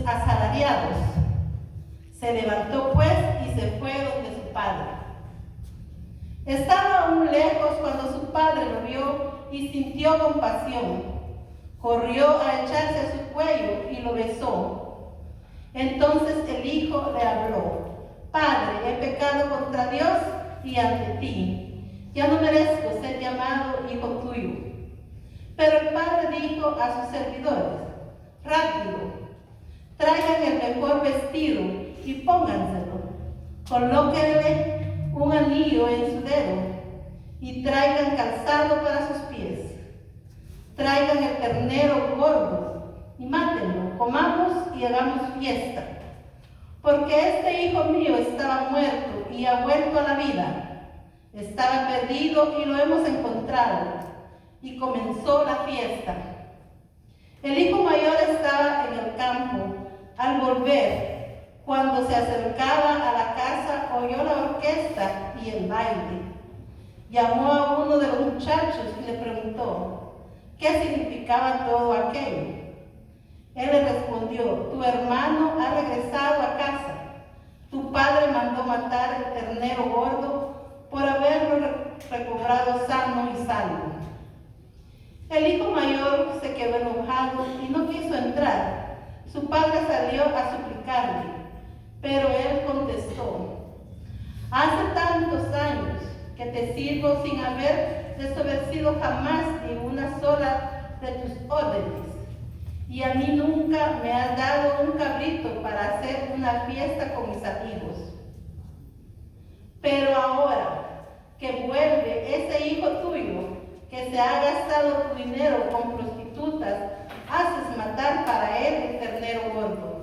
asalariados. Se levantó pues y se fue donde su padre. Estaba aún lejos cuando su padre lo vio y sintió compasión. Corrió a echarse a su cuello y lo besó. Entonces el hijo le habló: Padre, he pecado contra Dios y ante ti. Ya no merezco ser llamado hijo tuyo. Pero el padre dijo a sus servidores: Rápido, traigan el mejor vestido y pónganselo. Colóquenle un anillo en su dedo y traigan calzado para sus pies. Traigan el ternero gordo y mátenlo, comamos y hagamos fiesta. Porque este hijo mío estaba muerto y ha vuelto a la vida. Estaba perdido y lo hemos encontrado. Y comenzó la fiesta. El hijo mayor estaba en el campo. Al volver, cuando se acercaba a la casa, oyó la orquesta y el baile. Llamó a uno de los muchachos y le preguntó: ¿qué significaba todo aquello? Él le respondió: tu hermano ha regresado a casa. Tu padre mandó matar el ternero gordo por haberlo recobrado sano y salvo. El hijo mayor se quedó enojado y no quiso entrar. Su padre salió a suplicarle, pero él contestó: hace tantos años que te sirvo sin haber desobedecido jamás ni una sola de tus órdenes, y a mí nunca me has dado un cabrito para hacer una fiesta con mis amigos. Pero ahora que vuelve ese hijo tuyo, que se ha gastado tu dinero con prostitutas, haces matar para él el ternero gordo.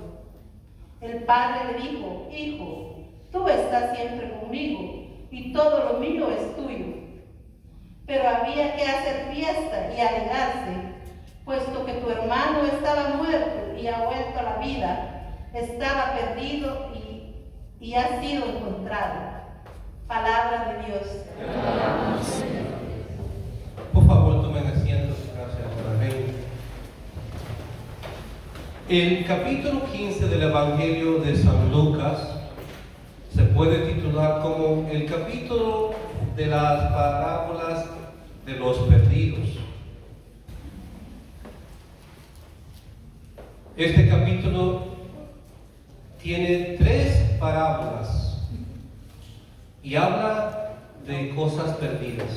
El padre le dijo: hijo, tú estás siempre conmigo y todo lo mío es tuyo. Pero había que hacer fiesta y alegrarse, puesto que tu hermano estaba muerto y ha vuelto a la vida, estaba perdido y ha sido encontrado. Palabra de Dios. Por favor, tomen asiento. Gracias por la reina. El capítulo 15 del Evangelio de San Lucas se puede titular como el capítulo de las parábolas de los perdidos. Este capítulo tiene 3 parábolas y habla de cosas perdidas.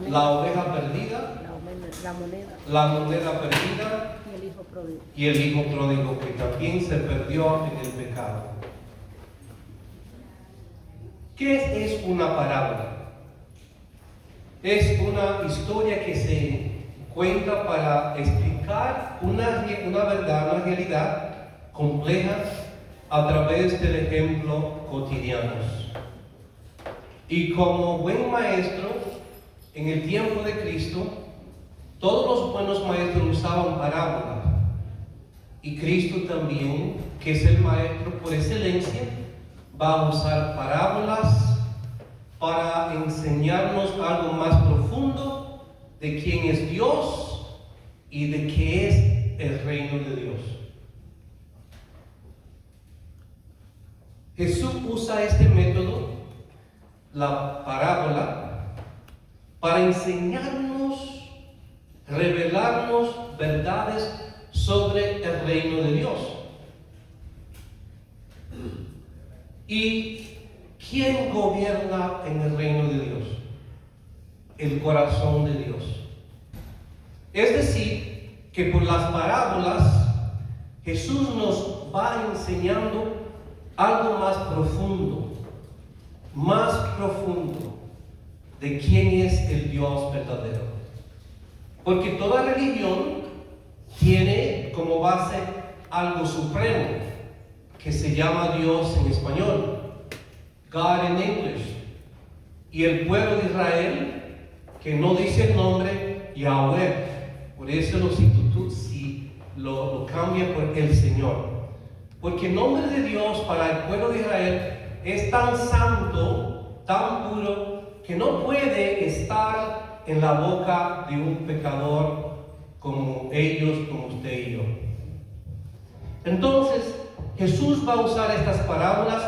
La oveja perdida, la moneda perdida y el hijo pródigo que también se perdió en el pecado. ¿Qué es una parábola? Es una historia que se cuenta para explicar una verdad, una realidad compleja a través del ejemplo cotidianos. Y como buen maestro, en el tiempo de Cristo, todos los buenos maestros usaban parábolas. Y Cristo también, que es el maestro por excelencia, va a usar parábolas para enseñarnos algo más profundo de quién es Dios y de qué es el reino de Dios. Jesús usa este método, la parábola, para enseñarnos, revelarnos verdades sobre el reino de Dios. ¿Y quién gobierna en el reino de Dios? El corazón de Dios. Es decir, que por las parábolas Jesús nos va enseñando algo más profundo de quién es el Dios verdadero. Porque toda religión tiene como base algo supremo que se llama Dios en español, God in English, y el pueblo de Israel que no dice el nombre Yahweh, por eso lo cambia por el Señor, porque el nombre de Dios para el pueblo de Israel es tan santo, tan puro, que no puede estar en la boca de un pecador como ellos, como usted y yo. Entonces, Jesús va a usar estas parábolas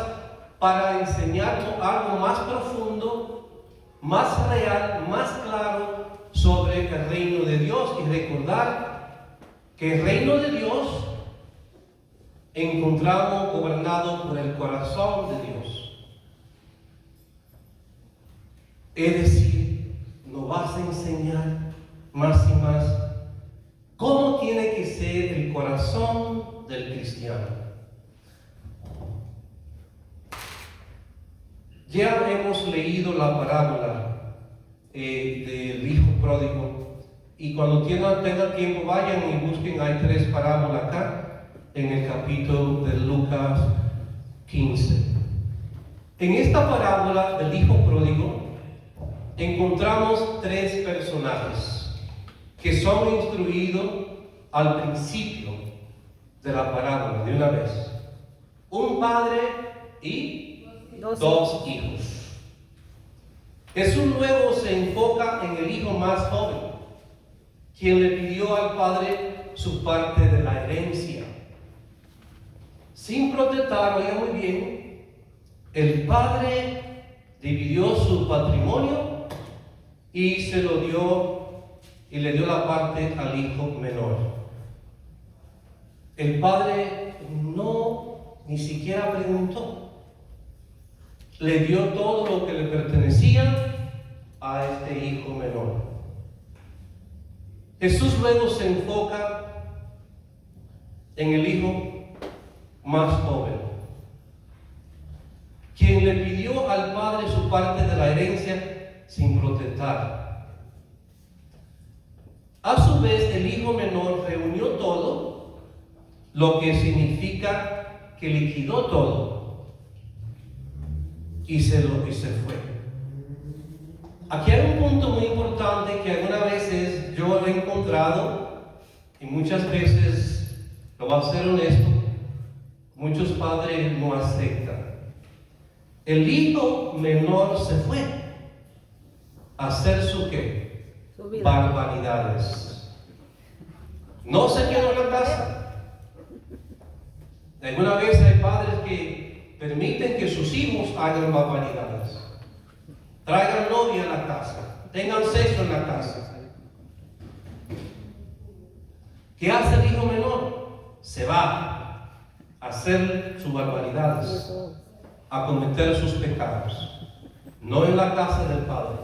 para enseñarnos algo más profundo, más real, más claro sobre el reino de Dios y recordar que el reino de Dios encontramos gobernado por el corazón de Dios. Es decir, nos vas a enseñar más y más cómo tiene que ser el corazón del cristiano. Ya hemos leído la parábola del hijo pródigo, y cuando tengan tiempo vayan y busquen. Hay 3 parábolas acá en el capítulo de Lucas 15. En esta parábola del hijo pródigo encontramos 3 personajes que son instruidos al principio de la parábola de una vez: un padre y 2 hijos. Jesús luego se enfoca en el hijo más joven, quien le pidió al padre su parte de la herencia. Sin protestar, oiga muy bien, el padre dividió su patrimonio y se lo dio, y le dio la parte al hijo menor. El padre ni siquiera preguntó. Le dio todo lo que le pertenecía a este hijo menor. Jesús luego se enfoca en el hijo más joven, quien le pidió al padre su parte de la herencia sin protestar. A su vez, el hijo menor reunió todo, lo que significa que liquidó todo y se fue. Aquí hay un punto muy importante que algunas veces yo he encontrado, y muchas veces, lo voy a ser honesto, muchos padres no aceptan. El hijo menor se fue a hacer su ¿qué? Su vida. Barbaridades. No se quedó en la casa. Alguna vez hay padres que permiten que sus hijos hagan barbaridades. Traigan novia a la casa, tengan sexo en la casa. ¿Qué hace el hijo menor? Se va a hacer sus barbaridades, a cometer sus pecados, no en la casa del padre.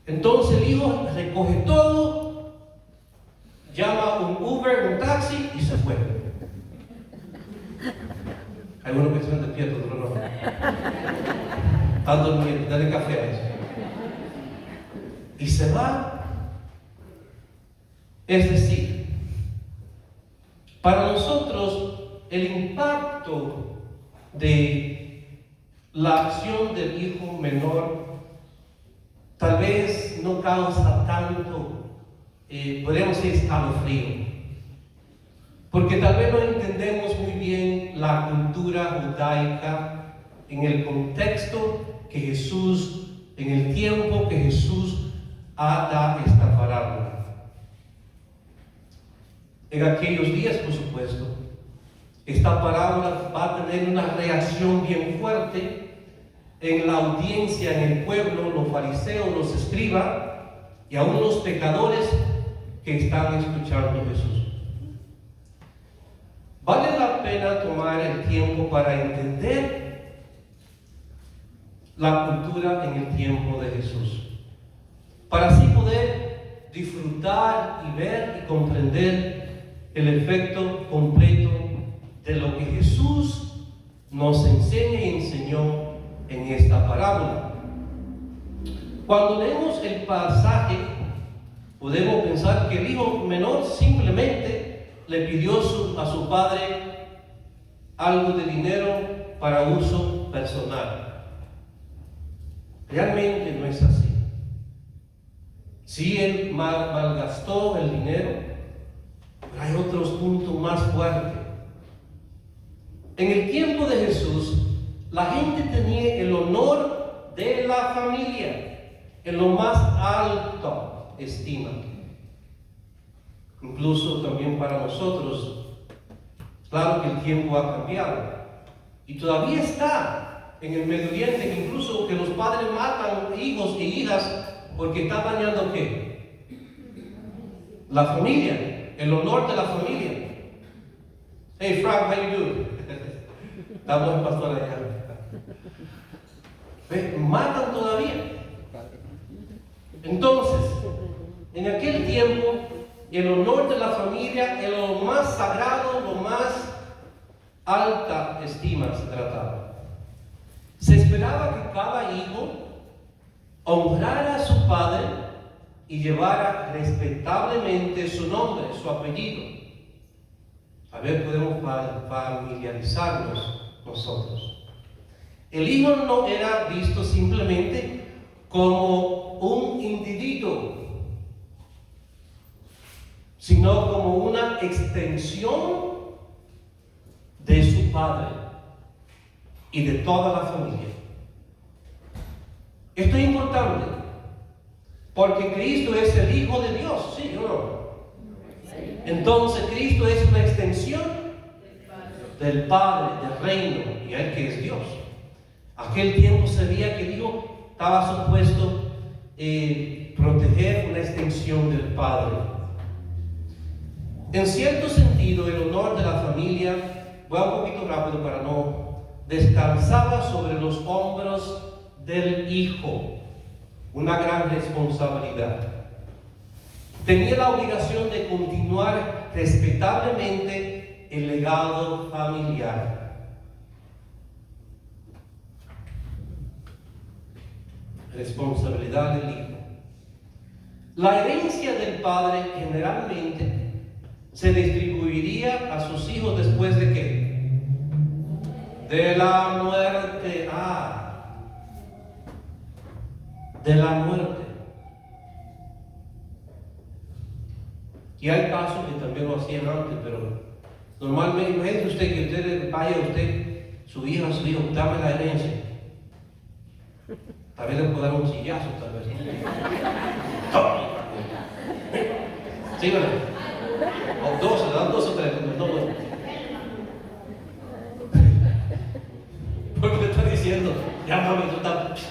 Entonces el hijo recoge todo, llama un Uber, un taxi y se fue. Hay uno que están despiertos, otro no. Están durmiendo, dale café a eso. Y se va. Es decir, para nosotros el impacto de la acción del hijo menor tal vez no causa tanto, podríamos decir, escalofrío, porque tal vez no entendemos muy bien la cultura judaica en el contexto que Jesús, en el tiempo que Jesús da esta parábola. En aquellos días, por supuesto, esta parábola va a tener una reacción bien fuerte en la audiencia, en el pueblo, los fariseos, los escribas y aún los pecadores que están escuchando a Jesús. Vale la pena tomar el tiempo para entender la cultura en el tiempo de Jesús, para así poder disfrutar y ver y comprender el efecto completo de lo que Jesús nos enseña y enseñó en esta parábola. Cuando leemos el pasaje, podemos pensar que el hijo menor simplemente le pidió a su padre algo de dinero para uso personal. Realmente no es así. Sí, él malgastó el dinero, pero hay otros puntos más fuertes. En el tiempo de Jesús, la gente tenía el honor de la familia en lo más alto estima. incluso también para nosotros. Claro que el tiempo ha cambiado y todavía está en el Medio Oriente, que incluso que los padres matan hijos e hijas porque está dañando ¿qué? La familia, el honor de la familia. Hey Frank, how you doing? Estamos en pastor allá. Matan todavía. Entonces, en aquel tiempo, el honor de la familia era lo más sagrado, lo más alta estima se trataba. Se esperaba que cada hijo honrara a su padre y llevara respetablemente su nombre, su apellido. A ver, podemos familiarizarnos nosotros. El hijo no era visto simplemente como un individuo, sino como una extensión de su padre y de toda la familia. Esto es importante, porque Cristo es el Hijo de Dios, ¿sí o no? Entonces Cristo es una extensión del Padre, del reino, y Él que es Dios. Aquel tiempo se veía que Dios estaba supuesto proteger una extensión del Padre. En cierto sentido, el honor de la familia, voy un poquito rápido para no, descansaba sobre los hombros del hijo, una gran responsabilidad. Tenía la obligación de continuar respetablemente el legado familiar. Responsabilidad del hijo. La herencia del padre generalmente se distribuiría a sus hijos después de ¿qué? De la muerte. De la muerte. Y hay casos que también lo hacían antes, pero normalmente, imagínese usted que usted vaya su hija, su hijo, dame la herencia. Tal vez le pueda dar un sillazo, tal vez. Síganle. O dos, le dan dos o tres, no. Porque le está diciendo, ya mami, tú estás.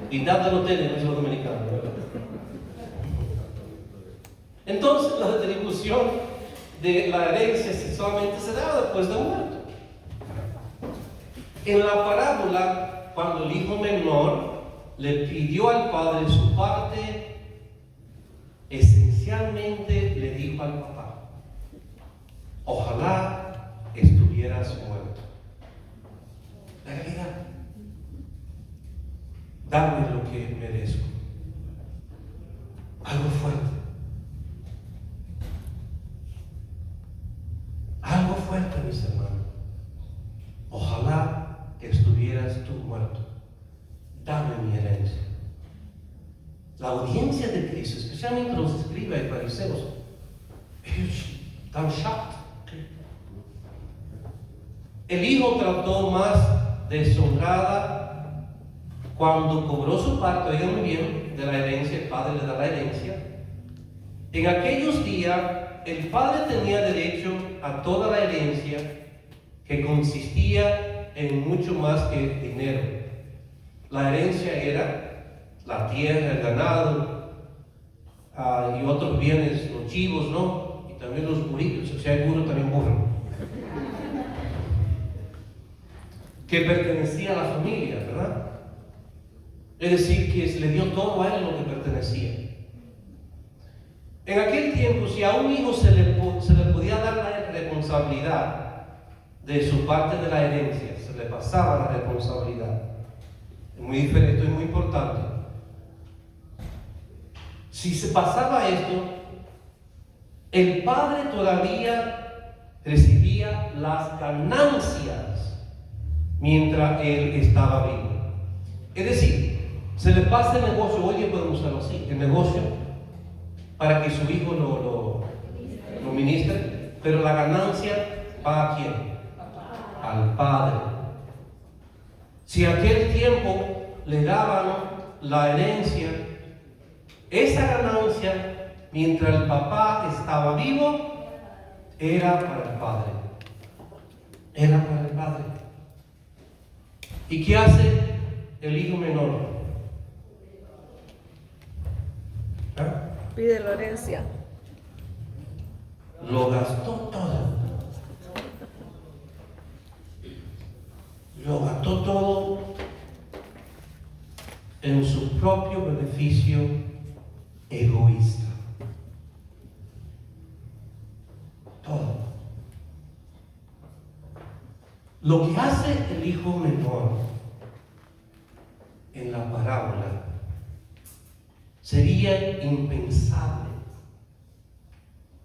Y nada lo tienen en los dominicanos, ¿verdad? Entonces la distribución de la herencia solamente se da después de muerto. En la parábola, cuando el hijo menor le pidió al padre su parte, esencialmente le dijo al papá: ojalá estuvieras muerto. La realidad, dame lo que merezco. Algo fuerte. Algo fuerte, mis hermanos. Ojalá estuvieras tú muerto. Dame mi herencia. La audiencia de Cristo, especialmente los escribas y fariseos, ellos están shocked. El hijo trató más deshonrada cuando cobró su parte, oigan muy bien, de la herencia. El padre le da la herencia. En aquellos días, el padre tenía derecho a toda la herencia, que consistía en mucho más que dinero. La herencia era la tierra, el ganado, y otros bienes, los chivos, ¿no? Y también los burritos, o sea, hay burro, también burro. Que pertenecía a la familia, ¿verdad? Es decir, que se le dio todo a él lo que pertenecía. En aquel tiempo, si a un hijo se le podía dar la responsabilidad de su parte de la herencia, se le pasaba la responsabilidad. Es muy diferente, esto es muy importante. Si se pasaba esto, el padre todavía recibía las ganancias mientras él estaba vivo. Es decir, se le pasa el negocio, hoy día podemos usarlo así, el negocio, para que su hijo lo ministre, pero la ganancia va a quién? Al padre. Si aquel tiempo le daban la herencia, esa ganancia, mientras el papá estaba vivo, era para el padre. Era para el padre. ¿Y qué hace el hijo menor? ¿Ah? Pide la herencia. Lo gastó todo. Lo gastó todo en su propio beneficio egoísta. Todo. Lo que hace el hijo menor en la parábola sería impensable,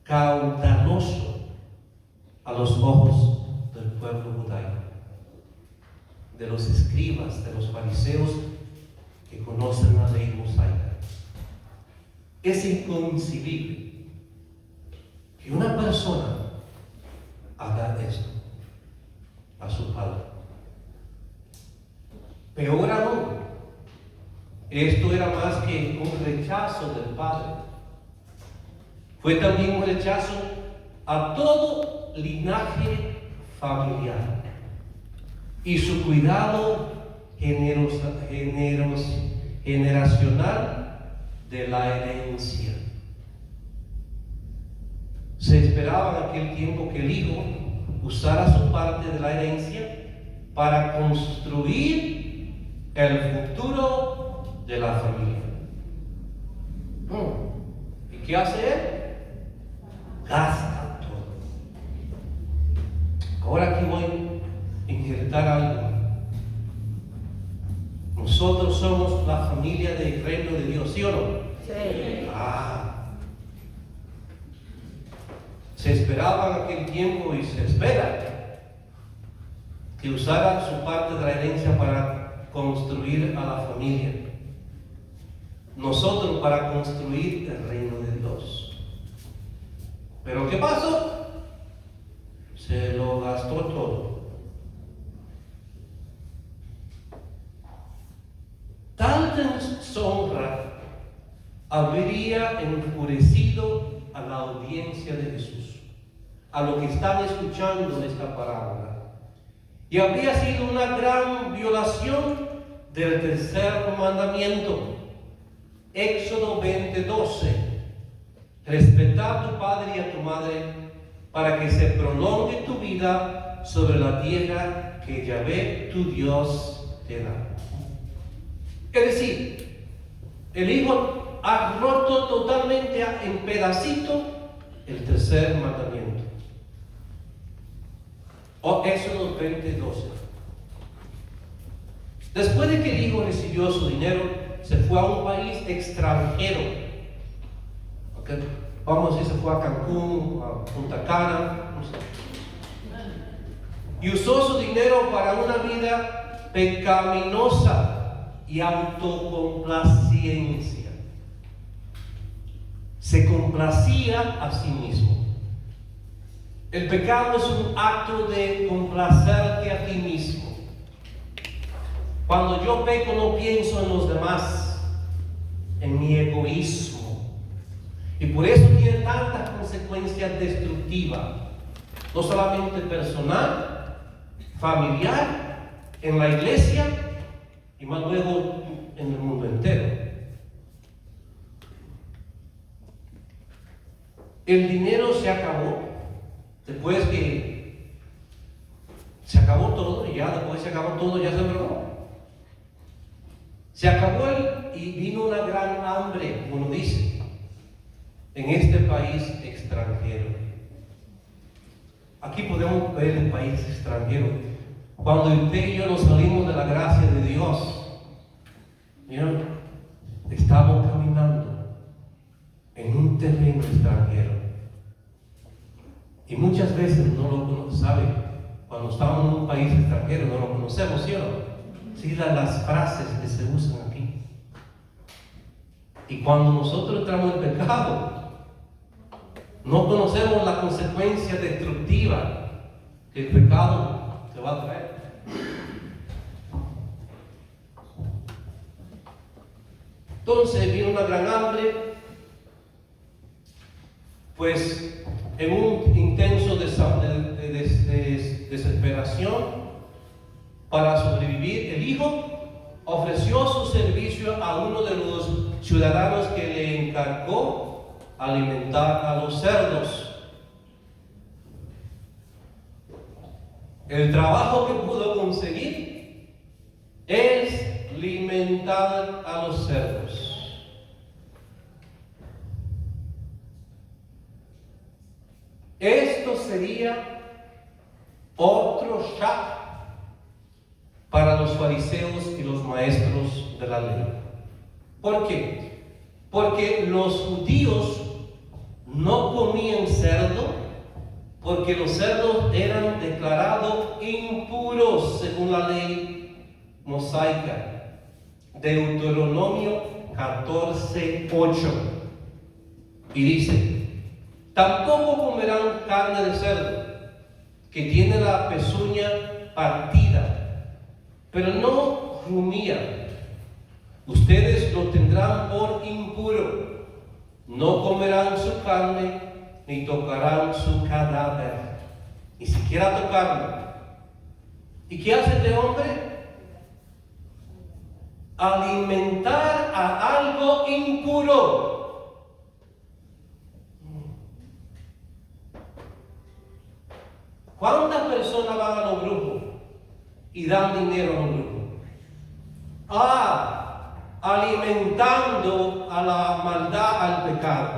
caudaloso a los ojos del pueblo judaico, de los escribas, de los fariseos que conocen la ley mosaica. Es inconcebible que una persona haga esto a su padre. Peor aún, esto era más que un rechazo del padre. Fue también un rechazo a todo linaje familiar y su cuidado generacional de la herencia. Se esperaba en aquel tiempo que el hijo usara su parte de la herencia para construir el futuro de la familia. ¿Y qué hace él? Gasta todo. Ahora aquí voy a injertar algo. Nosotros somos la familia del reino de Dios, ¿sí o no? Sí. Se esperaba en aquel tiempo y se espera que usara su parte de la herencia para construir a la familia. Nosotros para construir el reino de Dios. Pero ¿qué pasó? Se lo gastó todo. Tal deshonra habría enfurecido a la audiencia de Jesús, a lo que están escuchando esta parábola, y habría sido una gran violación del tercer mandamiento. Éxodo 20:12: respetar a tu padre y a tu madre para que se prolongue tu vida sobre la tierra que Yahvé tu Dios te da. Es decir, el hijo ha roto totalmente en pedacito el tercer mandamiento. O Éxodo 20:12. Después de que el hijo recibió su dinero, se fue a un país extranjero. Okay. Vamos a decir, se fue a Cancún, a Punta Cana, no sé. Y usó su dinero para una vida pecaminosa y autocomplacencia. Se complacía a sí mismo. El pecado es un acto de complacerte a ti mismo. Cuando yo peco no pienso en los demás, en mi egoísmo. Y por eso tiene tantas consecuencias destructivas, no solamente personal, familiar, en la iglesia y más luego en el mundo entero. El dinero se acabó después que se acabó todo, y ya después se acabó todo, ya se acabó. Se acabó y vino una gran hambre, como dice, en este país extranjero. Aquí podemos ver el país extranjero. Cuando usted y yo nos salimos de la gracia de Dios, ¿vieron? Estamos caminando en un terreno extranjero. Y muchas veces no lo saben. Cuando estamos en un país extranjero no lo conocemos, ¿sí o no? Sí, las frases que se usan aquí. Y cuando nosotros entramos en pecado, no conocemos la consecuencia destructiva que el pecado te va a traer. Entonces vino una gran hambre pues en un intenso desesperación para sobrevivir, el hijo ofreció su servicio a uno de los ciudadanos que le encargó alimentar a los cerdos. El trabajo que pudo conseguir es alimentar a los cerdos. Esto sería otro shock para los fariseos y los maestros de la ley. ¿Por qué? Porque los judíos no comían cerdo, porque los cerdos eran declarados impuros según la ley mosaica. Deuteronomio 14:8. Y dice: tampoco comerán carne de cerdo, que tiene la pezuña partida, pero no rumía. Ustedes lo tendrán por impuro. No comerán su carne, ni tocarán su cadáver, ni siquiera tocarlo. ¿Y qué hace este hombre? Alimentar a algo impuro. ¿Cuántas personas van a los grupos y dan dinero a los grupos? Alimentando a la maldad, al pecado.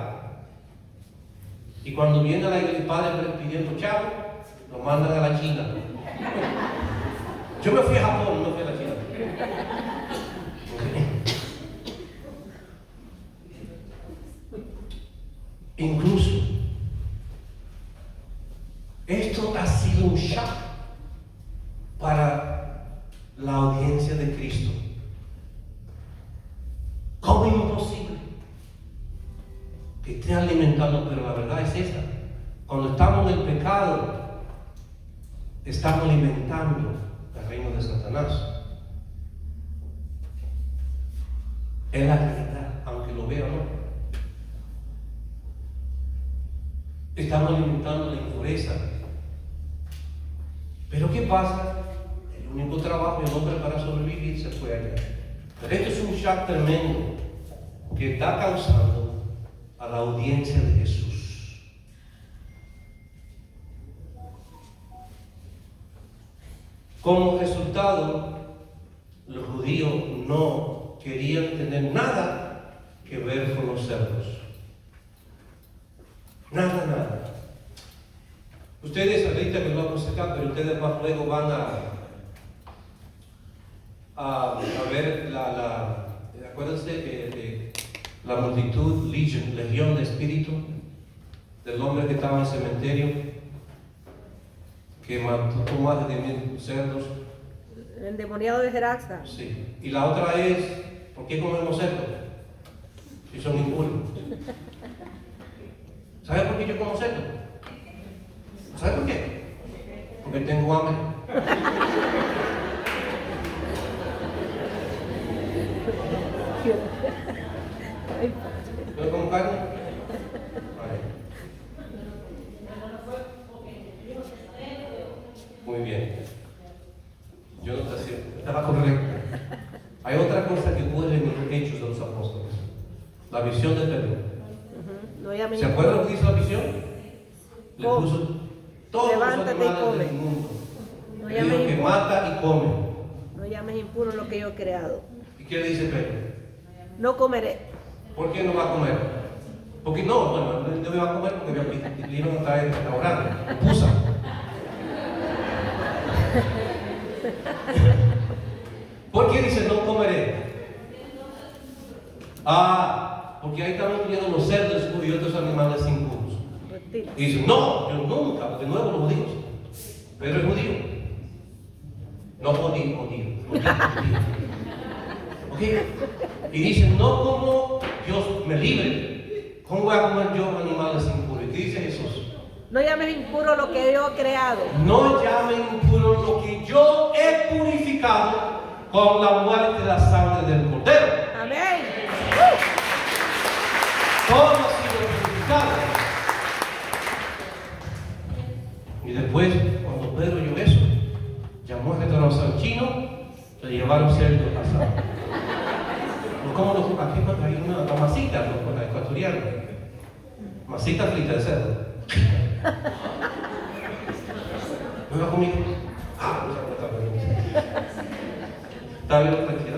Y cuando viene el padre pidiendo chavo, lo mandan a la China. Yo me fui a Japón, no fui a la China. Incluso, esto ha sido un shock para la audiencia de Cristo. ¿Cómo es imposible que esté alimentando? Pero la verdad es esta: cuando estamos en el pecado, estamos alimentando el reino de Satanás. Es la realidad, aunque lo vea o no. Estamos alimentando la impureza. Pero ¿qué pasa? El único trabajo del hombre para sobrevivir se fue allá. Pero esto es un shock tremendo que está causando a la audiencia de Jesús. Como resultado, los judíos no querían tener nada que ver con los cerdos. Nada. Ustedes ahorita me lo vamos a sacar, pero ustedes más luego van a ver acuérdense de la multitud, legión de espíritu, del hombre que estaba en el cementerio, que mató más de 10,000 cerdos. El endemoniado de Geraxa. Sí. Y la otra es: ¿por qué comemos cerdos? Si son impuros. ¿Sabe por qué yo como cerdo? ¿Sabe por qué? Porque tengo hambre. ¿No como carne? Vale. Muy bien. Yo no estaba correcto. Hay otra cosa que ocurre en los Hechos de los Apóstoles: la visión de Pedro. ¿Se acuerdan lo que dice la visión? Le puso todos los animales del mundo. No le dijo que mata y come. No llames impuro lo que yo he creado. ¿Y qué le dice Pedro? No comeré. ¿Por qué no va a comer? Porque no iba a comer porque le iban a traer el restaurante. Pusa. ¿Por qué dice no comeré? Porque ahí estaban incluyendo los cerdos y otros animales impuros. Y dice: no, yo nunca, de nuevo los judíos. Pedro es judío. No judío. ¿Ok? Y dice: no como Dios me libre. ¿Cómo voy a comer yo animales impuros? ¿Y qué dice Jesús? No llames impuro lo que yo he creado. No llamen impuro lo que yo he purificado con la muerte de la sangre del Cordero. Amén. Todo ha sido purificado. Masita frita de cerdo. ¿No la conmigo? Ah, no está bien. Está bien, tranquila.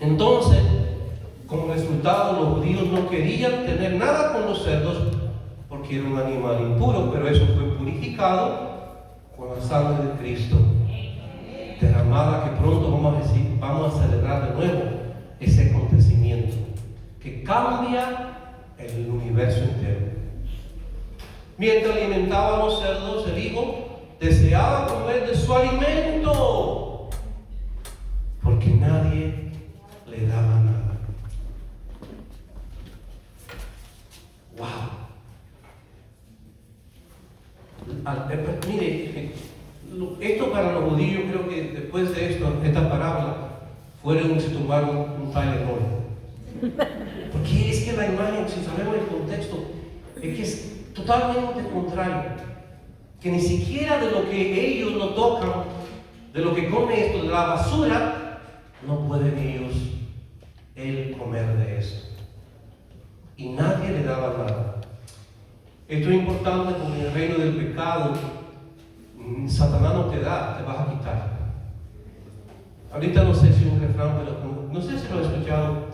Entonces, como resultado, los judíos no querían tener nada con los cerdos porque era un animal impuro, pero eso fue purificado con la sangre de Cristo derramada, que pronto vamos a celebrar de nuevo ese acontecimiento que cambia el universo entero. Mientras alimentaba a los cerdos, el hijo deseaba comer de su alimento porque nadie le daba nada. Wow. Mire, esto para los judíos, creo que después de esta parábola, fueron y se tomaron un Tylenol. Porque es que la imagen, si sabemos el contexto, es que es totalmente contrario. Que ni siquiera de lo que ellos no tocan, de lo que come esto, de la basura, no pueden ellos comer de eso. Y nadie le daba nada. Esto es importante porque en el reino del pecado, Satanás no te da, te vas a quitar. Ahorita no sé si es un refrán, pero no sé si lo he escuchado.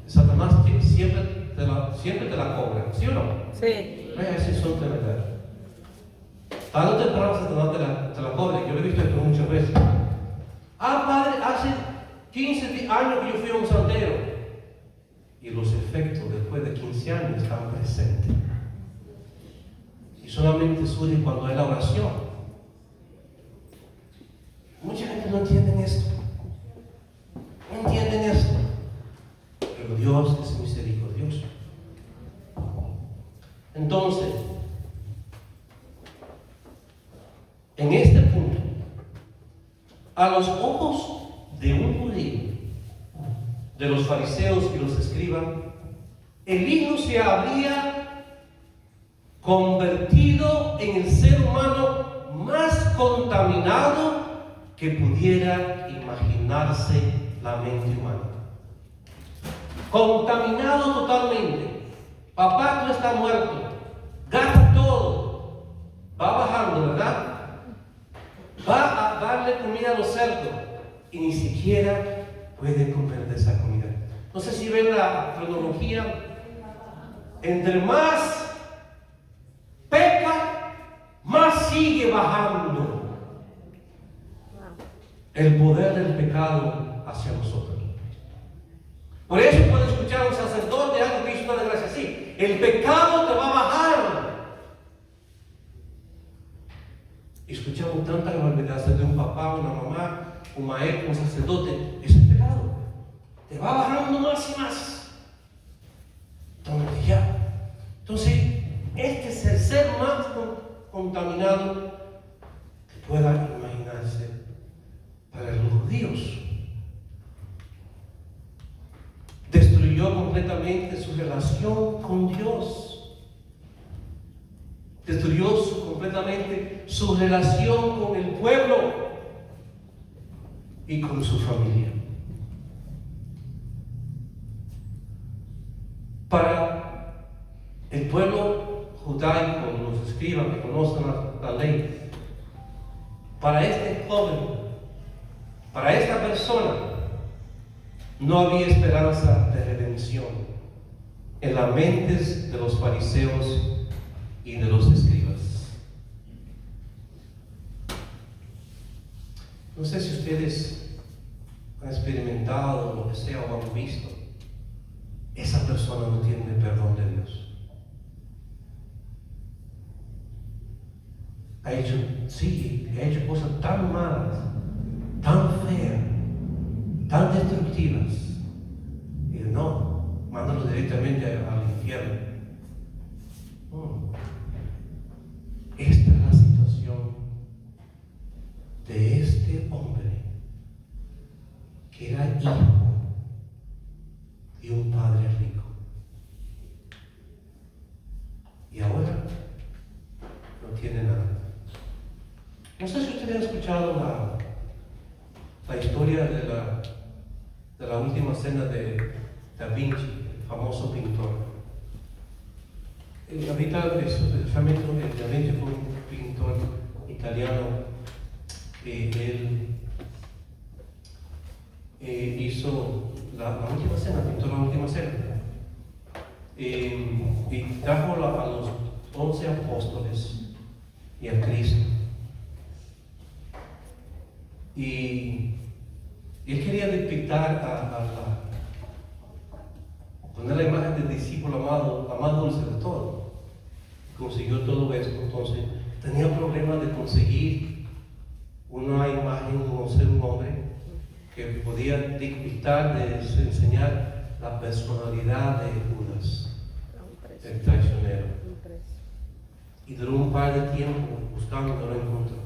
Satanás siempre te la cobra, ¿sí o no? Sí. Ese son de verdad. Tarde o temprano Satanás te la cobra. Yo lo he visto esto muchas veces. Padre, hace 15 años que yo fui a un santero. Y los efectos después de 15 años están presentes. Y solamente surge cuando hay la oración. Mucha gente no entiende esto. No entienden esto. Pero Dios es misericordioso. Entonces, en este punto, a los ojos de un judío, de los fariseos y los escribas, el hijo se habría convertido en el ser humano más contaminado que pudiera imaginarse la mente humana. Contaminado totalmente. Papá, tú estás muerto. Gasta todo. Va bajando, ¿verdad? Va a darle comida a los cerdos y ni siquiera puede comer de esa comida. No sé si ven la cronología. Entre más peca, más sigue bajando el poder del pecado hacia nosotros. Por eso puede escuchar a un sacerdote algo que hizo una desgracia así: el pecado te va a bajar. Y escuchamos tantas barbaridades de un papá, una mamá, un maestro, un sacerdote. Es el pecado. Te va bajando más y más. Entonces, este es el ser más contaminado que pueda imaginarse para los judíos. Destruyó completamente su relación con Dios. Destruyó completamente su relación con el pueblo y con su familia. Para el pueblo judaico, los escribas que conocen la ley, para este joven, para esta persona, no había esperanza de redención en las mentes de los fariseos y de los escribas. No sé si ustedes han experimentado lo que sea o han visto. Esa persona no tiene perdón de Dios. Ha hecho cosas tan malas, tan feas, tan destructivas. Y no, mándalo directamente al infierno. Esta es la situación de este hombre que era hijo de un padre rico. Y ahora no tiene nada. No sé si ustedes han escuchado la historia de la última cena de Da Vinci, el famoso pintor. Ahorita, realmente, Da Vinci fue un pintor italiano. Él hizo la última cena, pintó la última cena. Y trajo a los 11 apóstoles y a Cristo. Y él quería depictar poner la imagen del discípulo amado, la más dulce de todo. Consiguió todo esto. Entonces tenía problemas de conseguir una imagen, conocer un hombre que podía dictar, enseñar la personalidad de Judas, el traicionero. Y duró un par de tiempo buscando, no lo encontró.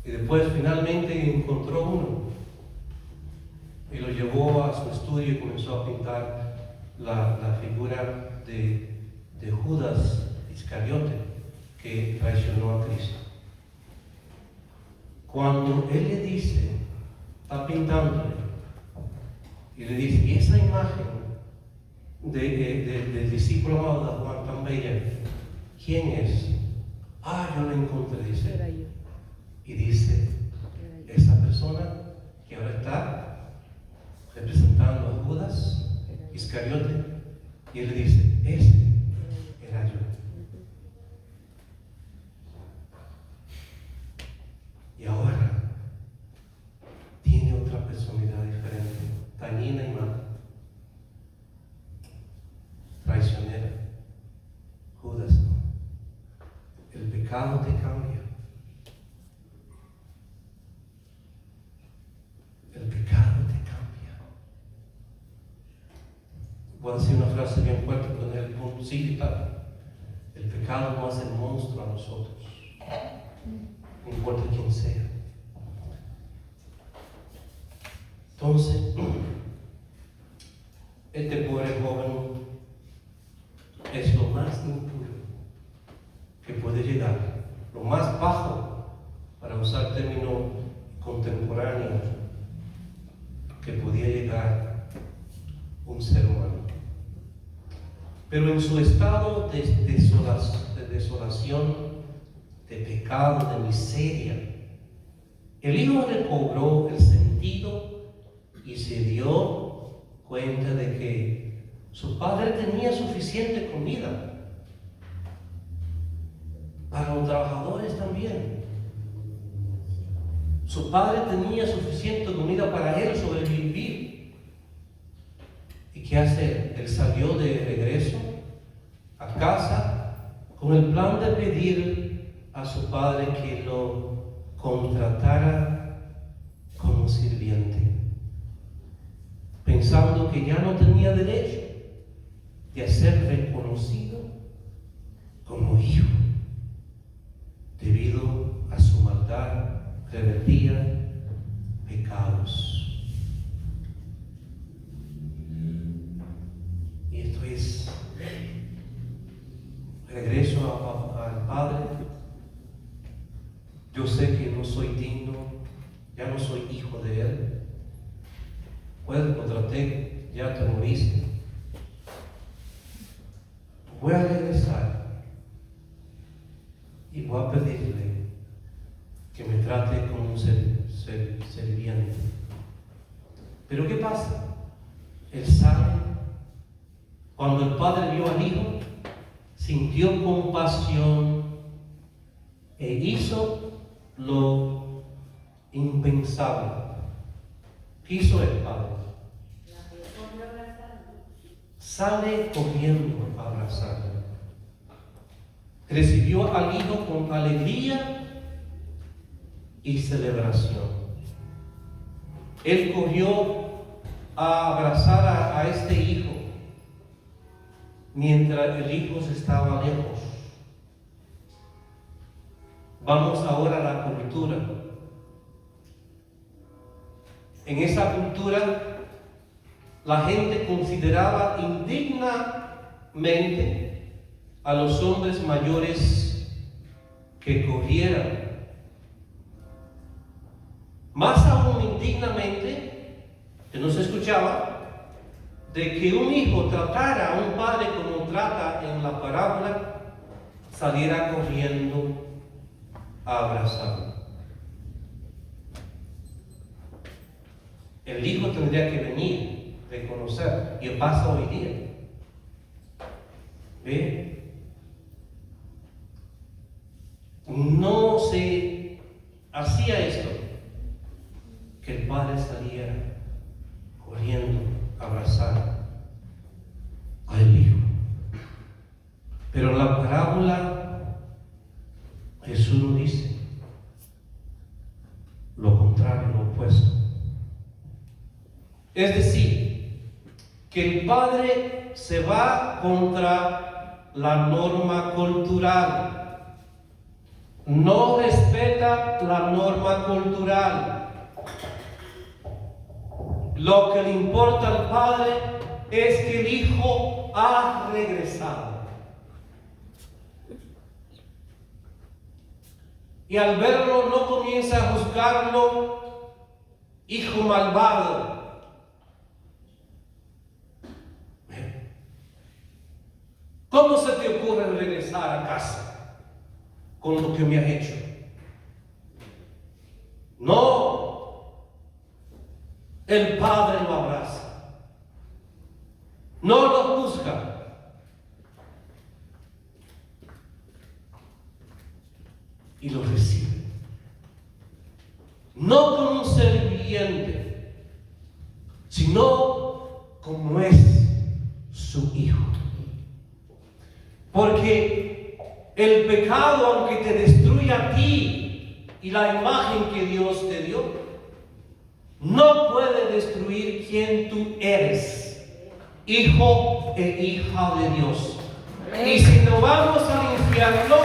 Y después finalmente encontró uno y lo llevó a su estudio y comenzó a pintar la figura de Judas Iscariote, que traicionó a Cristo. Cuando él le dice, está pintándole, y le dice, y esa imagen del discípulo amado de Juan tan bella, ¿quién es? Yo la encontré, dice. Era yo. Y dice, esa persona que ahora está representando a Judas Iscariote, y él le dice, ese era yo. Y ahora tiene otra personalidad diferente, dañina y mala, traicionera. Judas no. El pecado te cambia. El pecado te cambia. Voy a decir una frase bien fuerte, pero en el punto sí y tal. El pecado no hace monstruo a nosotros, no importa quién sea. Entonces, este pobre joven es lo más impuro que puede llegar, lo más bajo, para usar término contemporáneo, que podía llegar un ser humano. Pero en su estado de desolación, de pecado, de miseria, el hijo recobró el sentido y se dio cuenta de que su padre tenía suficiente comida para los trabajadores también. Su padre tenía suficiente comida para él sobrevivir. ¿Y qué hacer? Él salió de regreso a casa con el plan de pedir a su padre que lo contratara como sirviente, pensando que ya no tenía derecho de ser reconocido como hijo debido a su maldad, rebeldía, pecados. Y esto es regreso al Padre. Yo sé que no soy digno, ya no soy hijo de Él. Pues lo traté, ya te moriste. Voy a regresar y voy a pedirle que me trate como un serviente. Pero ¿qué pasa? Él sabe, cuando el padre vio al hijo, sintió compasión e hizo lo impensable. ¿Qué hizo el padre? Sale corriendo a abrazarlo. Recibió al hijo con alegría y celebración. Él corrió a abrazar a este hijo mientras el hijo estaba lejos. Vamos ahora a la cultura. En esa cultura, la gente consideraba indignamente a los hombres mayores que corrieran. Más aún indignamente, que no se escuchaba, de que un hijo tratara a un padre como trata en la parábola parábola, saliera corriendo a abrazarlo. El hijo tendría que venir, reconocer, y pasa hoy día. ¿Ve? No se hacía esto, que el padre saliera corriendo a abrazar al hijo. Pero en la parábola Jesús nos dice lo contrario, lo opuesto. Es decir, que el padre se va contra la norma cultural, no respeta la norma cultural. Lo que le importa al padre es que el hijo ha regresado. Y al verlo no comienza a juzgarlo hijo malvado. ¿Cómo se te ocurre regresar a casa con lo que me has hecho? No, el padre lo abraza, no lo juzga. Y lo recibe, no como un ser viviente, sino como es su hijo. Porque el pecado, aunque te destruya a ti y la imagen que Dios te dio, no puede destruir quien tú eres, hijo e hija de Dios. Y si no vamos al infierno,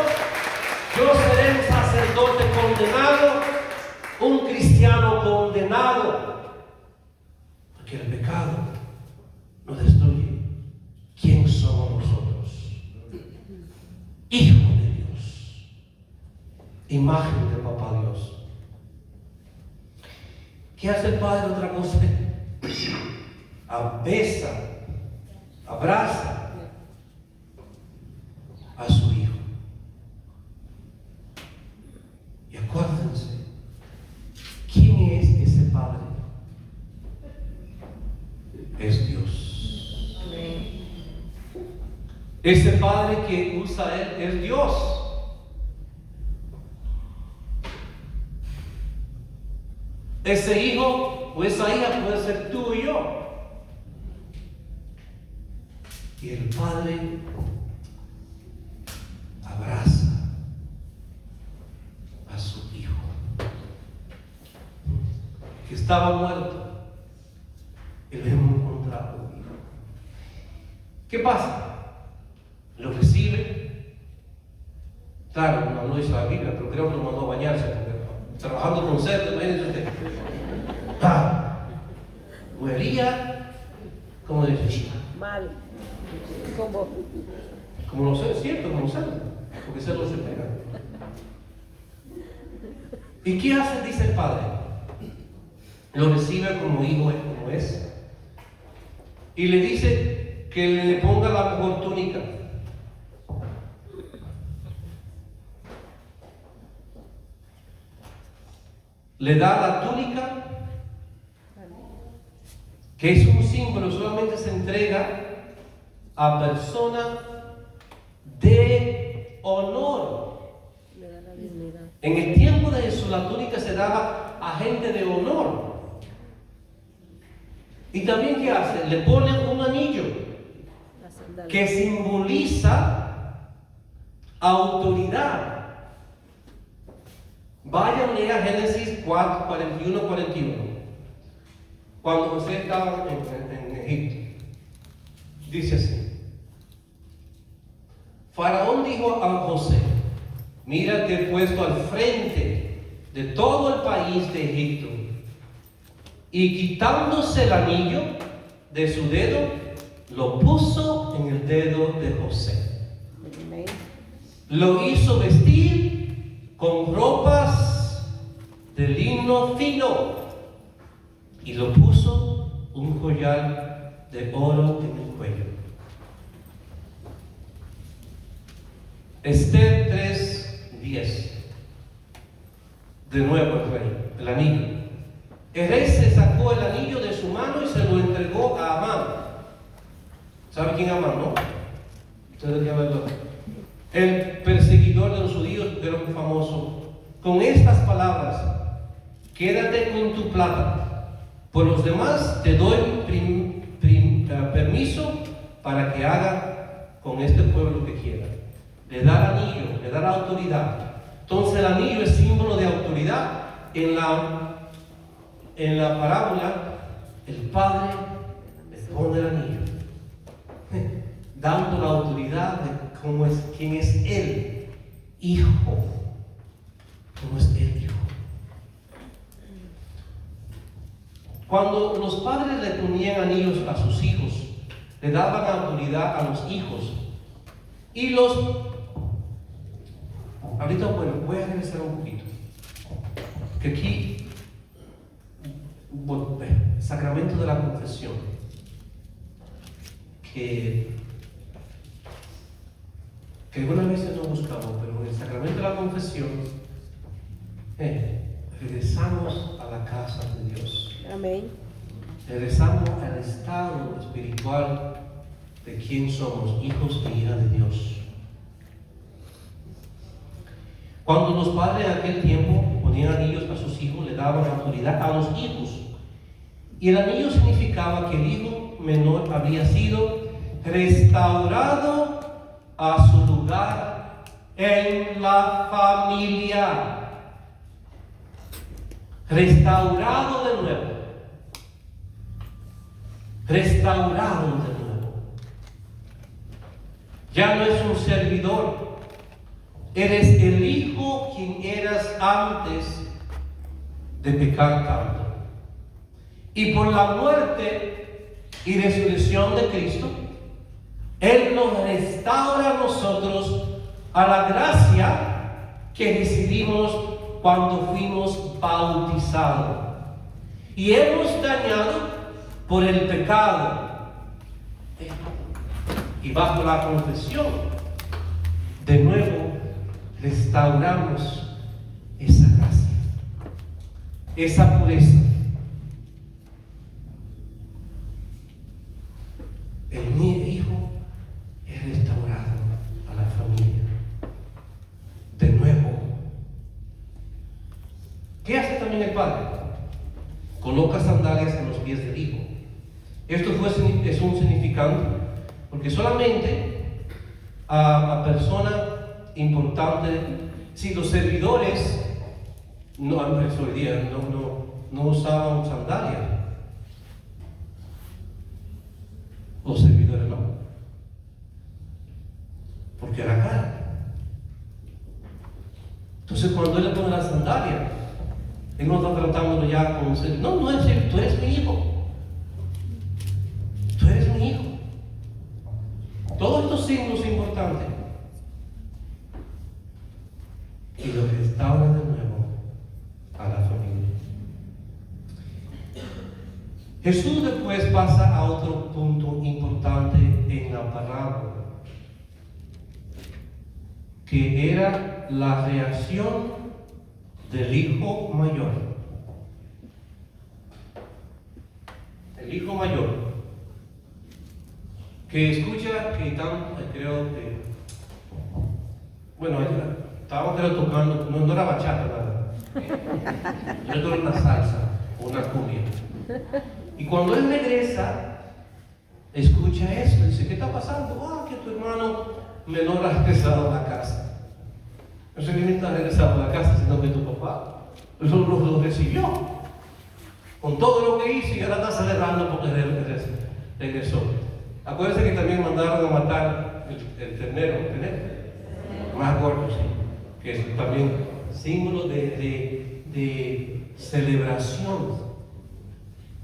yo seré un sacerdote condenado, un cristiano condenado, porque el pecado nos destruye. ¿Quién somos nosotros? Hijo de Dios, imagen del Papá Dios. ¿Qué hace el Padre otra cosa? Besa, abraza a su hijo. Y acuérdense, ¿quién es ese Padre? Es Dios. Ese Padre que usa Él es Dios. Ese hijo o esa hija puede ser tú y yo. Y el Padre abraza a su hijo que estaba muerto y lo hemos encontrado. ¿Qué pasa? Lo recibe. Claro, no lo dice la Biblia, pero creo que lo mandó a bañarse, porque trabajando con cerdo, imagínense usted. Huelía, como dice, Mal. como no sé, es cierto, como cerdo, porque cerdo se pega. ¿Y qué hace? Dice el Padre. Lo recibe como hijo, como es, y le dice que le ponga la mejor túnica. Le da la túnica, que es un símbolo, solamente se entrega a persona de honor. En el tiempo de Jesús la túnica se daba a gente de honor. Y también, ¿qué hace? Le ponen un anillo que simboliza autoridad. Váyanle a Génesis 4, 41, 41. Cuando José estaba en Egipto. Dice así. Faraón dijo a José: mira, te he puesto al frente de todo el país de Egipto. Y quitándose el anillo de su dedo, lo puso en el dedo de José. Lo hizo vestir con ropas de lino fino y lo puso un collar de oro en el cuello. Esther 3:10. De nuevo el rey, el anillo. El rey se sacó el anillo de su mano y se lo entregó a Amán. ¿Sabe quién es Amán, no? Ustedes ya verlo. El perseguidor de los judíos, pero muy famoso. Con estas palabras: quédate con tu plata. Por los demás te doy permiso para que haga con este pueblo lo que quiera. Le da el anillo, le da la autoridad. Entonces el anillo es símbolo de autoridad. En la parábola, el padre le pone el anillo, dando la autoridad de quién es él, hijo. ¿Cómo es el hijo? Cuando los padres le ponían anillos a sus hijos, le daban autoridad a los hijos. Y ahorita, bueno, voy a regresar un poquito. Que aquí, bueno, sacramento de la confesión. Que algunas veces no buscamos, pero en el sacramento de la confesión, regresamos a la casa de Dios. Amén. Regresamos al estado espiritual de quién somos, hijos e hijas de Dios. Cuando los padres en aquel tiempo ponían anillos a sus hijos, le daban autoridad a los hijos. Y el anillo significaba que el hijo menor había sido restaurado a su lugar en la familia. Restaurado de nuevo. Restaurado de nuevo. Ya no es un servidor. Eres el hijo quien eras antes de pecar tanto. Y por la muerte y resurrección de Cristo, Él nos restaura a nosotros a la gracia que recibimos cuando fuimos bautizados. Y hemos dañado por el pecado. Y bajo la confesión, de nuevo restauramos esa gracia, esa pureza. El hijo es restaurado a la familia. De nuevo. ¿Qué hace también el padre? Coloca sandalias en los pies del hijo. Esto es un significante, porque solamente a personas importantes, si los servidores no usaban sandalias, los servidores no, porque era caro. Entonces cuando él le pone la sandalia, él no está tratándolo ya como ser, no es él, tú eres mi hijo. Tú eres mi hijo. Todos estos signos son importantes. Y lo restaura de nuevo a la familia. Jesús después pasa a otro punto importante en la parábola, que era la reacción del hijo mayor. El hijo mayor que escucha que creo que, bueno, estábamos tocando, no era bachata nada, era una salsa o una cumbia. Y cuando él regresa, escucha esto, dice: ¿qué está pasando? Que tu hermano menor ha regresado a la casa. No sé quién está regresando a la casa, sino que tu papá lo recibió con todo lo que hizo y ahora está celebrando porque regresó. Acuérdense que también mandaron a matar el ternero, más gordo, sí, que es también símbolo de celebración.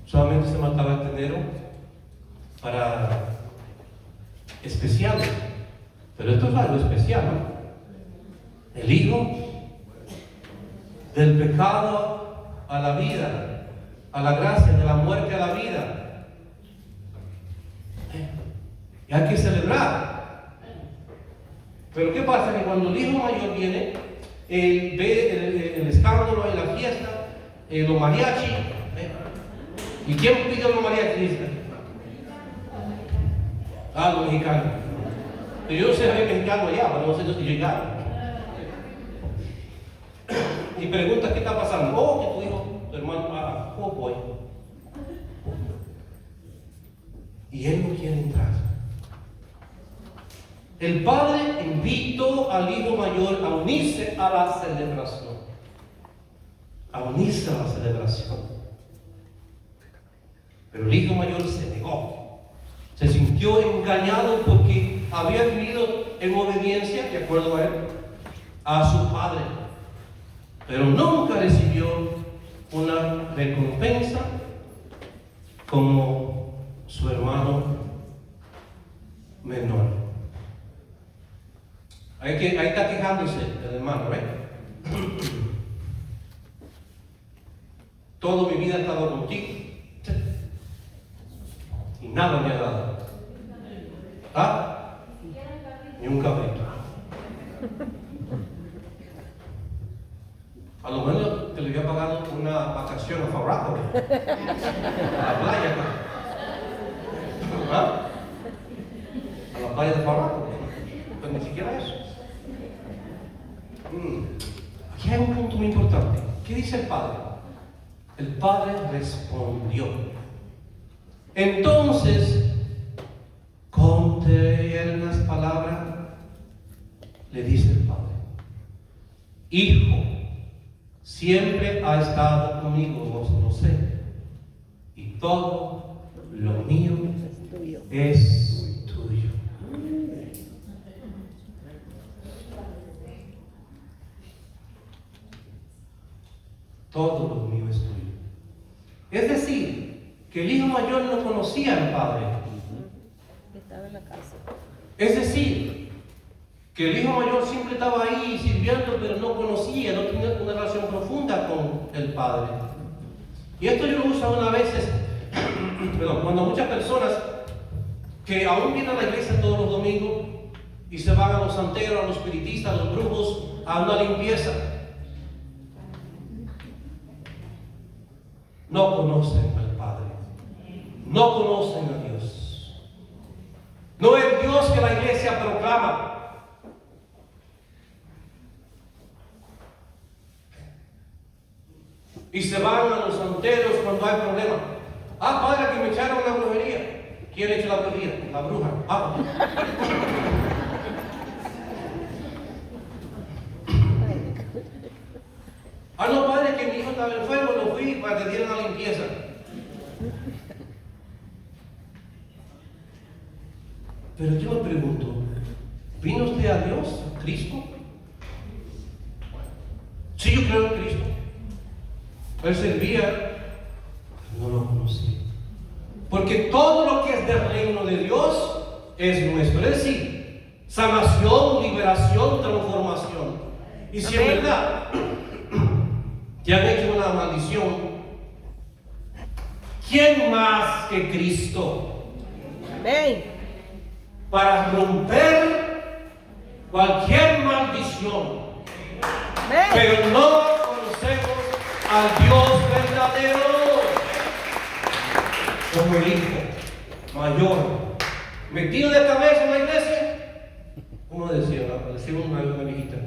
Solamente se mataba el ternero para especiales, pero esto es algo especial, ¿no? El hijo del pecado a la vida, a la gracia, de la muerte a la vida. Y hay que celebrar. Pero ¿qué pasa? Que cuando el hijo mayor viene, él ve el escándalo en la fiesta, los mariachis. ¿Y quién pide los mariachis? Los mexicanos. Yo no sé si es mexicano allá, pero no sé si llegaron. Y pregunta, ¿qué está pasando? Oh, que tu hijo, tu hermano, oh boy. Y él no quiere entrar. El padre invitó al hijo mayor a unirse a la celebración. A unirse a la celebración. Pero el hijo mayor se negó. Se sintió engañado porque había vivido en obediencia, de acuerdo a él, a su padre. Pero nunca recibió una recompensa como su hermano menor. Ahí está quejándose el hermano, ¿ves? Toda mi vida he estado contigo y nada me ha dado. ¿Ah? Ni un cabrito. A lo menos te le había pagado una vacación a Farrapo, a la playa. ¿Ah? A la playa de Farrapo. Pues ni siquiera eso. Aquí hay un punto muy importante. ¿Qué dice el padre? El padre respondió. Entonces, con tiernas palabras, le dice el padre: Hijo, siempre ha estado conmigo, vos lo sé, y todo lo mío es tuyo. Todo lo mío es tuyo. Es decir, que el hijo mayor no conocía al padre. Estaba en la casa. Es decir, que el hijo mayor siempre estaba ahí sirviendo, pero no conocía, no tenía una relación profunda con el padre. Y esto yo lo uso a veces, cuando muchas personas que aún vienen a la iglesia todos los domingos y se van a los santeros, a los espiritistas, a los brujos, a una limpieza, no conocen al Padre, no conocen a Dios. No es Dios que la iglesia proclama. Y se van a los santeros cuando hay problemas. Padre, que me echaron la brujería. ¿Quién echó la brujería? La bruja. No, padre, que mi hijo estaba enfermo, lo fui para que dieran la limpieza. Pero yo me pregunto, ¿vino usted a Dios, a Cristo? Sí, yo creo en Cristo. Él servía, no lo conocía. Porque todo lo que es del reino de Dios es nuestro. Es decir, sanación, liberación, transformación. Y si es verdad te han hecho una maldición, ¿quién más que Cristo? Amén. Para romper cualquier maldición. Amén. Pero no conocemos al Dios verdadero. Como el hijo mayor, metido de cabeza en la iglesia. Como decía una viejita,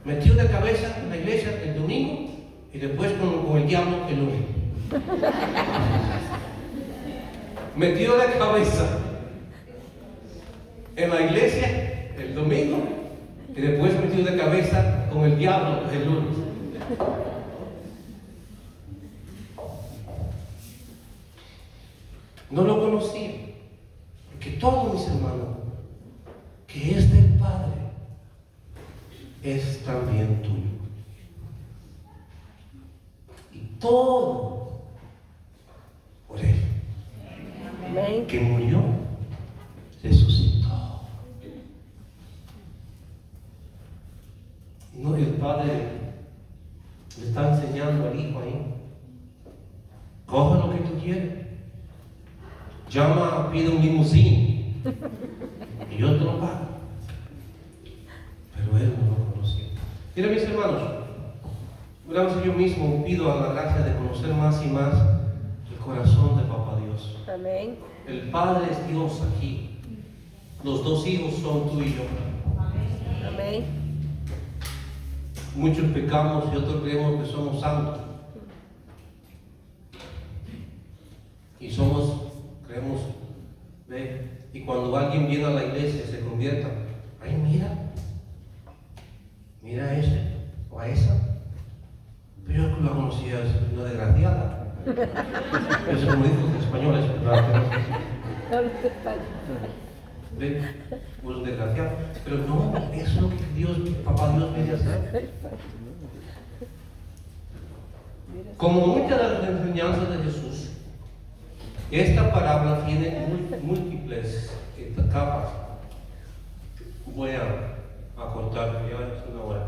metido de cabeza en la iglesia el domingo y después con el diablo el lunes. Metido de cabeza en la iglesia el domingo y después metido de cabeza con el diablo el lunes. No lo conocía, porque todos mis hermanos, que es del Padre, es también tuyo. Y todo por Él. Amén. Que murió, resucitó. No, el Padre le está enseñando al Hijo ahí. Coja lo que tú quieres. Llama, pide un limusín. Y yo te lo Padre. Pero él no lo conocía. Mira, mis hermanos, una vez yo mismo pido a la gracia de conocer más y más el corazón de Papá Dios. Amén. El Padre es Dios aquí. Los dos hijos son tú y yo. Amén. Muchos pecamos y otros creemos que somos santos. Y creemos, ve, y cuando alguien viene a la iglesia y se convierta, ay, mira a ese o a esa. Pero yo la conocía, es una desgraciada. Eso como dicen los españoles, ¿verdad? ¿Ve? Pues desgraciado. Pero no, eso es lo que Dios, Papá Dios viene a hacer. Como muchas de las enseñanzas de Jesús, esta parábola tiene múltiples capas. Voy a cortar, ya es una hora.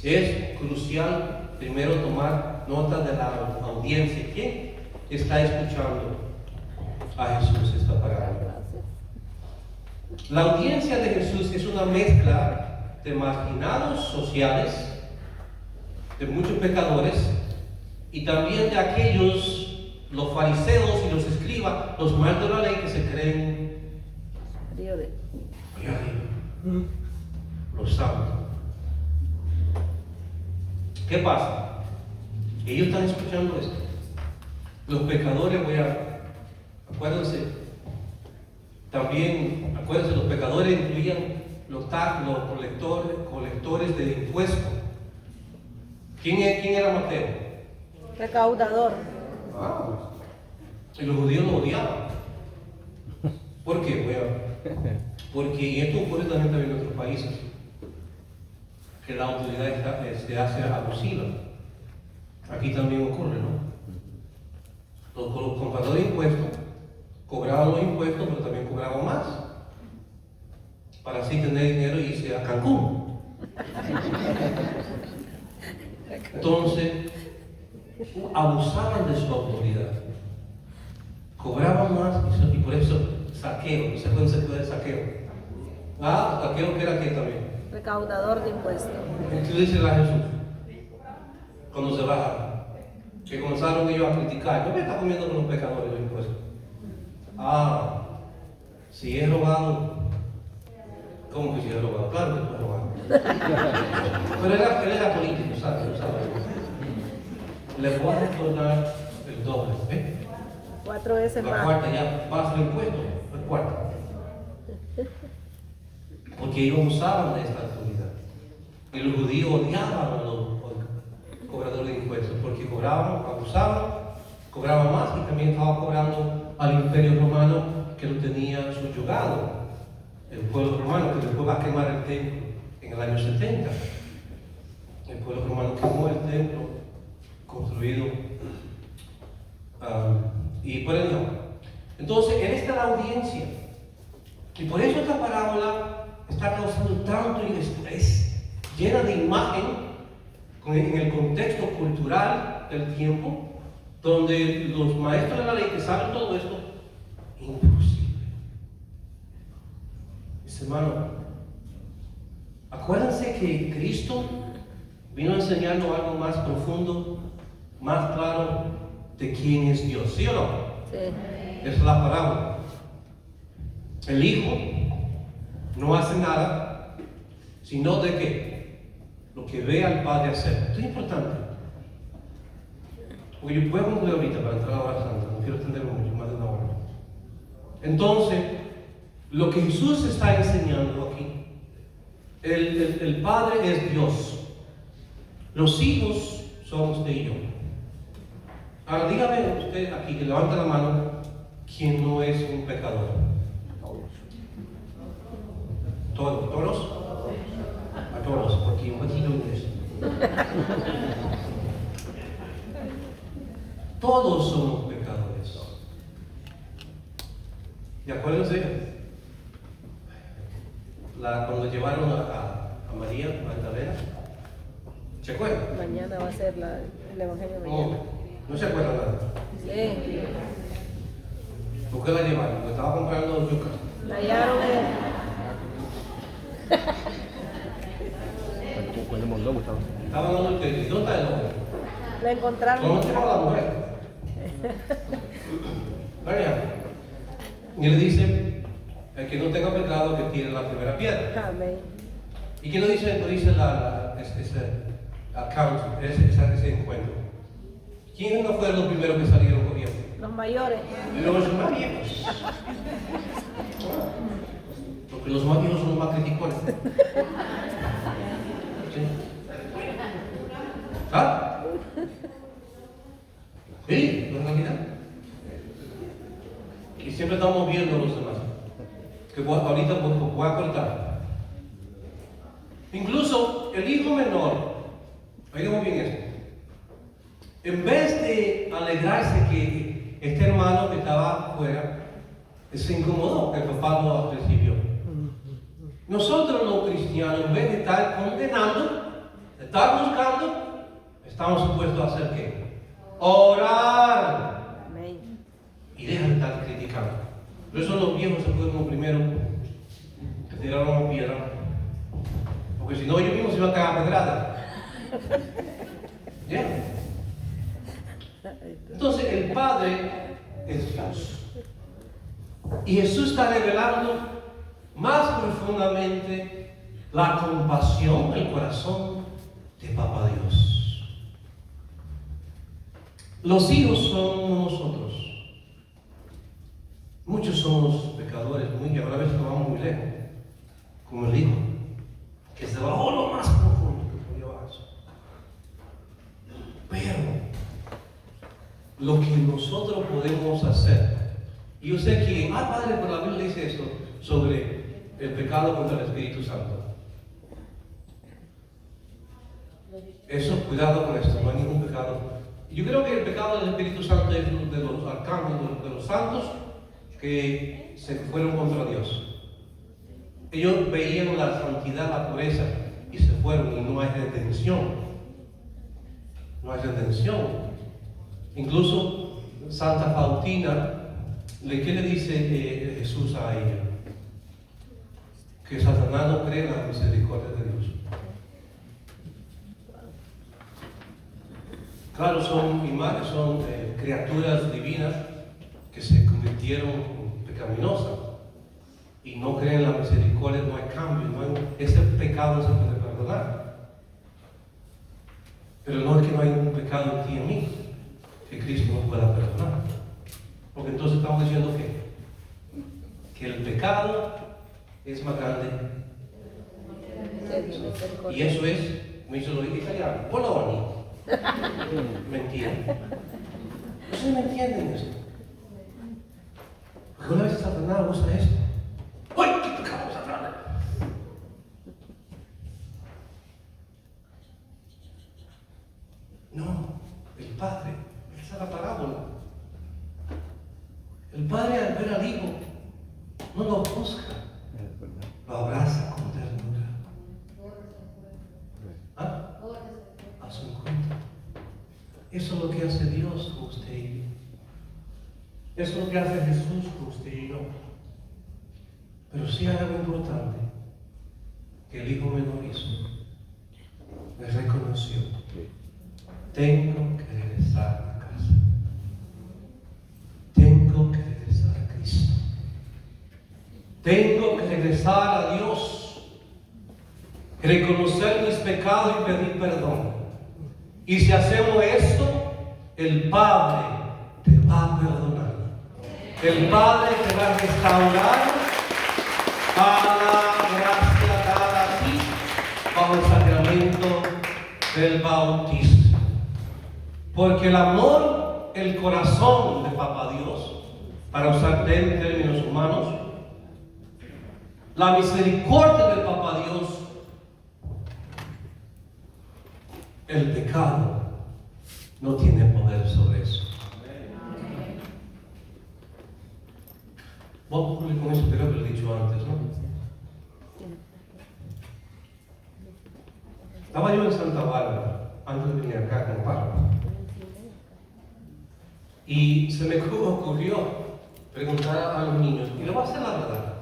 Es crucial primero tomar nota de la audiencia. ¿Quién está escuchando a Jesús esta parábola? La audiencia de Jesús es una mezcla de marginados sociales, de muchos pecadores y también de aquellos, los fariseos y los escribas, los maestros de la ley que se creen allá arriba, los santos. ¿Qué pasa? Ellos están escuchando esto. Los pecadores, acuérdense, también, acuérdense, los pecadores incluían los colectores de impuestos. ¿Quién era Mateo? Recaudador. Y los judíos lo odiaban. ¿Por qué? Porque, y esto ocurre también en otros países, que la autoridad se hace abusiva. Aquí también ocurre, ¿no? Los compradores de impuestos cobraban los impuestos, pero también cobraban más, para así tener dinero y irse a Cancún. Entonces, abusaban de su autoridad, cobraban más y por eso saqueo. ¿Se acuerdan de saqueo? Saqueo que era qué también. Recaudador de impuestos. ¿Qué dice a Jesús? Cuando se baja, que comenzaron ellos a criticar, ¿por qué está comiendo con los pecadores los impuestos? Si he robado, ¿cómo que si he robado? Claro que tú has robado. Pero él era político, ¿sabes? Le voy a retornar el doble, ¿ves? 4 veces La más. cuarta ya pasa el impuesto, la cuarta. Porque ellos usaban de esta autoridad. Y los judíos odiaban a los cobradores de impuestos, porque cobraban, abusaban, cobraban más y también estaban cobrando al imperio romano que lo tenía subyugado. El pueblo romano que después va a quemar el templo en el año 70. El pueblo romano quemó el templo construido y por el no. Entonces, él está en la audiencia. Y por eso esta parábola está causando tanto estrés, llena de imagen en el contexto cultural del tiempo, donde los maestros de la ley que saben todo esto, imposible. Mis hermanos, acuérdense que Cristo vino a enseñarnos algo más profundo, más claro de quién es Dios, ¿sí o no? Sí. Esa es la parábola. El Hijo no hace nada, sino de que lo que ve al Padre hacer. Esto es importante. Porque yo puedo concluir ahorita para entrar a la hora santa, no quiero extenderme mucho, más de una hora. Entonces, lo que Jesús está enseñando aquí, el Padre es Dios. Los hijos somos usted y yo. Ahora dígame usted aquí, que levanta la mano, quien no es un pecador. ¿Todos? A todos, porque un poquito inglés. Todos somos pecadores. ¿Y acuérdense? Cuando llevaron a María Magdalena, ¿se acuerdan? Mañana va a ser el Evangelio mañana. No se acuerdan nada. Sí. ¿Por qué la llevaron? Porque estaba comprando yuca. La hallaron estaban en adulterio. ¿Y dónde está el hombre? La encontraron. ¿Dónde estaba la mujer? ¿Verdad? Y le dice, el que no tenga pecado que tire la primera piedra. Amén. ¿Y qué nos dice, ese encuentro? ¿Quiénes no fueron los primeros que salieron corriendo? Los mayores. Los más viejos. Porque los más viejos son los más criticones. ¿Sí? ¿Ah? Sí, la realidad. Y siempre estamos viendo a los demás. Que ahorita voy a cortar. Incluso el hijo menor, oigamos bien esto, en vez de alegrarse que este hermano que estaba afuera se incomodó que el papá lo recibió. Nosotros los cristianos, en vez de estar condenando, de estar buscando, estamos supuestos a hacer ¿qué? Orar. Amén. Y dejar de estar criticando. Por eso los viejos se fueron los primeros que tiraron la piedra. Porque si no, ellos mismos se iban a cagar a pedrada. ¿Ya? Entonces, el Padre es Dios. Y Jesús está revelando más profundamente la compasión del corazón de Papá Dios. Los hijos somos nosotros. Muchos somos pecadores, a la vez vamos muy lejos, como el hijo, que se bajó lo más profundo que podía bajarse. Pero lo que nosotros podemos hacer, y yo sé que, Padre, pero la Biblia dice esto sobre el pecado contra el Espíritu Santo. Eso, cuidado con esto, no hay ningún pecado. Yo creo que el pecado del Espíritu Santo es de los arcángeles, de los santos que se fueron contra Dios. Ellos veían la santidad, la pureza y se fueron y no hay redención. No hay redención. Incluso Santa Faustina, ¿qué le dice Jesús a ella? Que Satanás no cree en la misericordia de Dios. Claro, son imágenes, son criaturas divinas que se convirtieron en pecaminosas y no creen en la misericordia, no hay cambio, ese pecado no se puede perdonar. Pero no es que no hay un pecado en ti y en mí que Cristo no pueda perdonar. Porque entonces estamos diciendo que el pecado es más grande. Y eso es, me hizo lo italiano, Poloni. Mentira. Ustedes me entienden eso. Porque una vez Satanás usa esto. ¡Uy! ¿Qué pecado, Satanás? No, el Padre, esa es la parábola. El Padre al ver al Hijo no lo busca, lo abraza con ternura. ¿Ah? A su encuentro. Eso es lo que hace Dios con usted y yo. Eso es lo que hace Jesús con usted y yo. Pero sí hay algo importante que el Hijo menor hizo. Me reconoció. Tengo que regresar a casa. Tengo que regresar a Cristo. Tengo que regresar a Dios. Reconocer mis pecados y pedir perdón. Y si hacemos esto, el Padre te va a perdonar. El Padre te va a restaurar a la gracia dada a ti bajo el sacramento del bautismo. Porque el amor, el corazón de Papá Dios, para usar términos humanos, la misericordia del Papá Dios, el pecado no tiene poder sobre eso. Vamos a concluir con eso, creo que lo he dicho antes, ¿no? Estaba yo en Santa Bárbara, antes de venir acá a acampar. Y se me ocurrió preguntar a los niños, y le voy a hacer la verdad.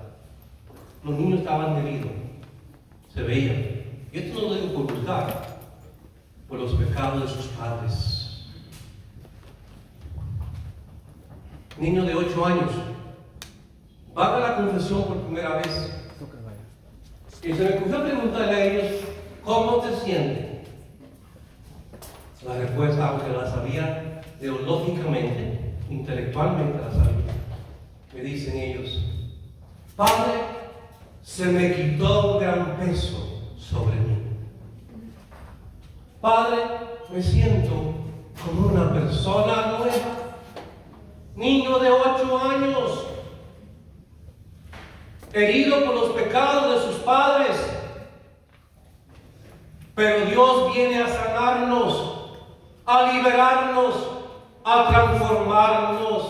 Los niños estaban heridos, se veían. Y esto no lo digo por gustar. por los pecados de sus padres. Niño de 8 años, van a la confesión por primera vez. Y se me ocurrió preguntarle a ellos, ¿cómo te sientes? La respuesta, aunque la sabía teológicamente, intelectualmente la sabía, me dicen ellos, Padre, se me quitó un gran peso sobre mí. Padre, me siento como una persona nueva. Niño de 8 años, herido por los pecados de sus padres, pero Dios viene a sanarnos, a liberarnos, a transformarnos,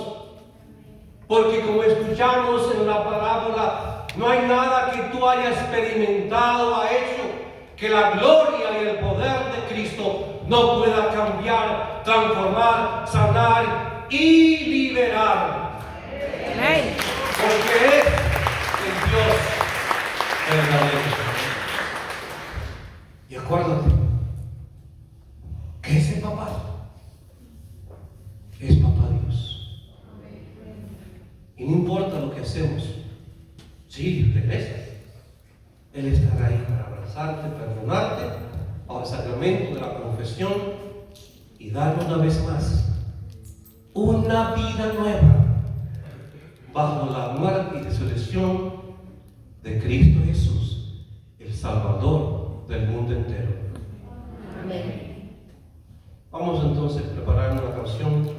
porque como escuchamos en la parábola, no hay nada que tú hayas experimentado, ha hecho que la gloria y el poder de Cristo no pueda cambiar, transformar, sanar y liberar. Amén. Porque es el Dios verdadero. Y acuérdate que ese papá es papá Dios. Y no importa lo que hacemos, si regresas, Él estará ahí para abrazarte, perdonarte, al sacramento de la confesión y dar una vez más una vida nueva bajo la muerte y resurrección de Cristo Jesús, el Salvador del mundo entero. Amén. Vamos entonces a preparar una canción